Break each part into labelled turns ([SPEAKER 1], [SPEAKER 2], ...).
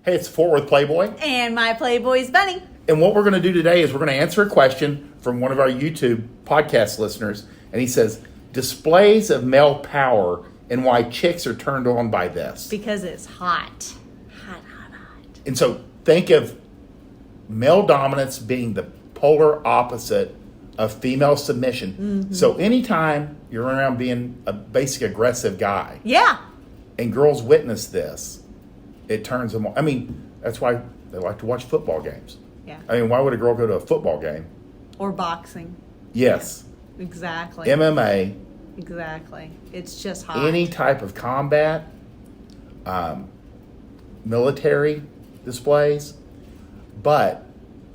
[SPEAKER 1] Hey, it's Fort with Playboy.
[SPEAKER 2] And my Playboys Bunny.
[SPEAKER 1] And what we're going to do today is we're going to answer a question from one of our YouTube podcast listeners. And he says, displays of male power and why chicks are turned on by this.
[SPEAKER 2] Because it's hot. Hot.
[SPEAKER 1] And so think of male dominance being the polar opposite of female submission. Mm-hmm. So anytime you're around being a basic aggressive guy.
[SPEAKER 2] Yeah.
[SPEAKER 1] And girls witness this, it turns them on. I mean, that's why they like to watch football games.
[SPEAKER 2] Yeah.
[SPEAKER 1] I mean, why would a girl go to a football game?
[SPEAKER 2] Or boxing.
[SPEAKER 1] Yes.
[SPEAKER 2] Yeah. Exactly.
[SPEAKER 1] MMA.
[SPEAKER 2] Exactly. It's just hot.
[SPEAKER 1] Any type of combat, military displays, but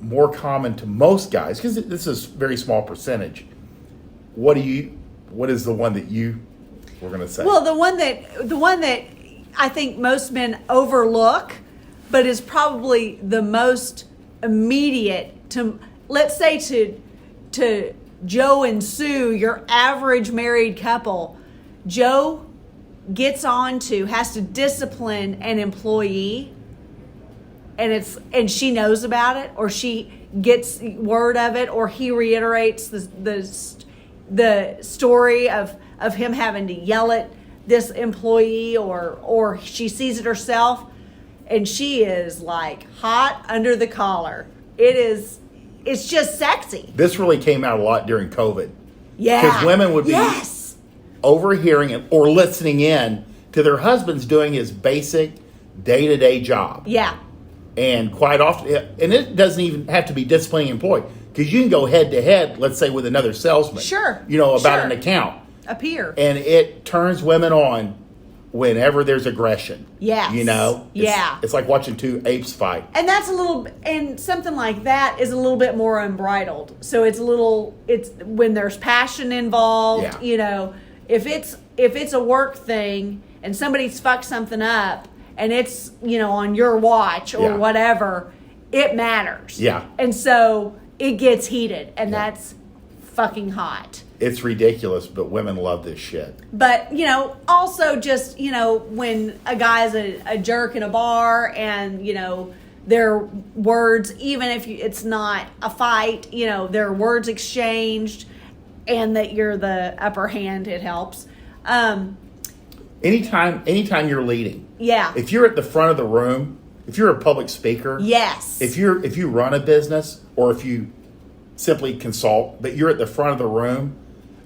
[SPEAKER 1] more common to most guys, because this is a very small percentage. What is the one that you were going to say?
[SPEAKER 2] Well, the one that I think most men overlook, but is probably the most immediate to, let's say to Joe and Sue, your average married couple. Joe has to discipline an employee, and she knows about it, or she gets word of it, or he reiterates the story of him having to yell at this employee, or she sees it herself, and she is like hot under the collar. It's just sexy.
[SPEAKER 1] This really came out a lot during COVID.
[SPEAKER 2] Yeah.
[SPEAKER 1] Because women would be overhearing or listening in to their husbands doing his basic day-to-day job.
[SPEAKER 2] Yeah.
[SPEAKER 1] And quite often, and it doesn't even have to be disciplining an employee, because you can go head-to-head, let's say, with another salesman.
[SPEAKER 2] Sure.
[SPEAKER 1] About an account.
[SPEAKER 2] A peer.
[SPEAKER 1] And it turns women on whenever there's aggression.
[SPEAKER 2] Yes.
[SPEAKER 1] It's like watching two apes fight.
[SPEAKER 2] And and something like that is a little bit more unbridled. So it's when there's passion involved.
[SPEAKER 1] Yeah.
[SPEAKER 2] If it's a work thing and somebody's fucked something up and it's on your watch or whatever, it matters.
[SPEAKER 1] Yeah.
[SPEAKER 2] And so it gets heated, and that's fucking hot.
[SPEAKER 1] It's ridiculous, but women love this shit.
[SPEAKER 2] But, also just, when a guy's a jerk in a bar and, their words, even if it's not a fight, their words exchanged and that you're the upper hand, it helps.
[SPEAKER 1] Anytime you're leading.
[SPEAKER 2] Yeah.
[SPEAKER 1] If you're at the front of the room, if you're a public speaker.
[SPEAKER 2] Yes.
[SPEAKER 1] If you run a business, or if you simply consult, but you're at the front of the room,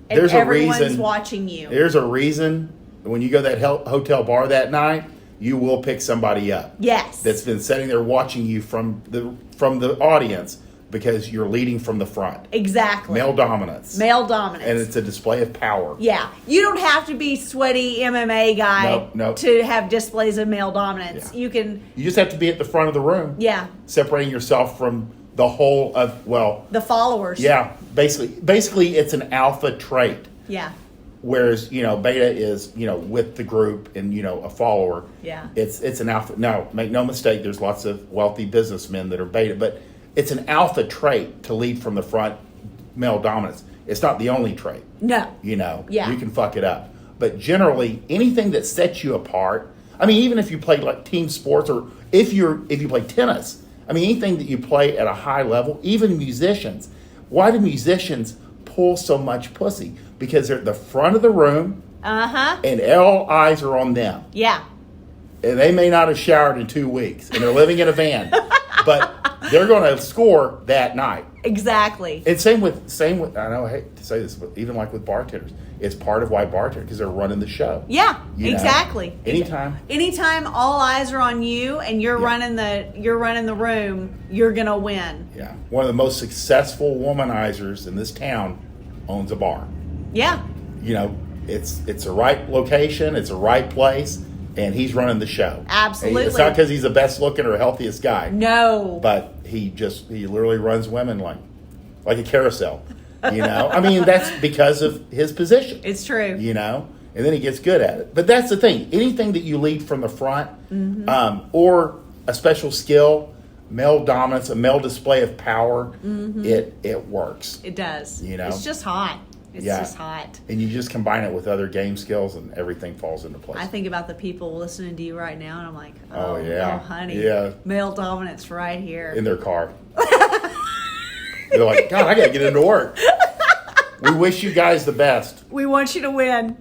[SPEAKER 2] and
[SPEAKER 1] there's
[SPEAKER 2] everyone's
[SPEAKER 1] a reason
[SPEAKER 2] watching you.
[SPEAKER 1] There's a reason when you go to that hotel bar that night, you will pick somebody up.
[SPEAKER 2] Yes.
[SPEAKER 1] That's been sitting there watching you from the audience, because you're leading from the front.
[SPEAKER 2] Exactly.
[SPEAKER 1] Male dominance. And it's a display of power.
[SPEAKER 2] Yeah. You don't have to be sweaty MMA guy to have displays of male dominance.
[SPEAKER 1] Yeah.
[SPEAKER 2] You
[SPEAKER 1] just have to be at the front of the room.
[SPEAKER 2] Yeah.
[SPEAKER 1] Separating yourself from the whole of,
[SPEAKER 2] the followers.
[SPEAKER 1] Yeah. Basically it's an alpha trait.
[SPEAKER 2] Yeah.
[SPEAKER 1] Whereas, beta is, with the group and, a follower.
[SPEAKER 2] Yeah.
[SPEAKER 1] It's an alpha. Now, make no mistake, there's lots of wealthy businessmen that are beta, but it's an alpha trait to lead from the front, male dominance. It's not the only trait.
[SPEAKER 2] No.
[SPEAKER 1] Yeah. You can fuck it up. But generally, anything that sets you apart, I mean, even if you play like team sports, or if you play tennis, I mean, anything that you play at a high level, even musicians. Why do musicians pull so much pussy? Because they're at the front of the room, and all eyes are on them.
[SPEAKER 2] Yeah.
[SPEAKER 1] And they may not have showered in 2 weeks, and they're living in a van, but they're going to score that night.
[SPEAKER 2] Exactly.
[SPEAKER 1] And same with. I know I hate to say this, but even like with bartenders, it's part of why bartenders, because they're running the show.
[SPEAKER 2] Yeah, exactly.
[SPEAKER 1] Anytime
[SPEAKER 2] all eyes are on you and you're running the room, you're gonna win.
[SPEAKER 1] Yeah. One of the most successful womanizers in this town owns a bar.
[SPEAKER 2] Yeah.
[SPEAKER 1] It's the right location, it's the right place, and he's running the show.
[SPEAKER 2] Absolutely.
[SPEAKER 1] It's not because he's the best looking or healthiest guy.
[SPEAKER 2] No.
[SPEAKER 1] But he literally runs women like a carousel. I mean, that's because of his position.
[SPEAKER 2] It's true.
[SPEAKER 1] And then he gets good at it. But that's the thing. Anything that you lead from the front, or a special skill, male dominance, a male display of power, it works.
[SPEAKER 2] It does.
[SPEAKER 1] You know?
[SPEAKER 2] It's just hot. It's
[SPEAKER 1] Yeah.
[SPEAKER 2] just hot.
[SPEAKER 1] And you just combine it with other game skills, and everything falls into place.
[SPEAKER 2] I think about the people listening to you right now, and I'm like,
[SPEAKER 1] Oh, yeah.
[SPEAKER 2] oh honey,
[SPEAKER 1] Yeah.
[SPEAKER 2] male dominance right here.
[SPEAKER 1] In their car. They're like, God, I got to get into work. We wish you guys the best.
[SPEAKER 2] We want you to win.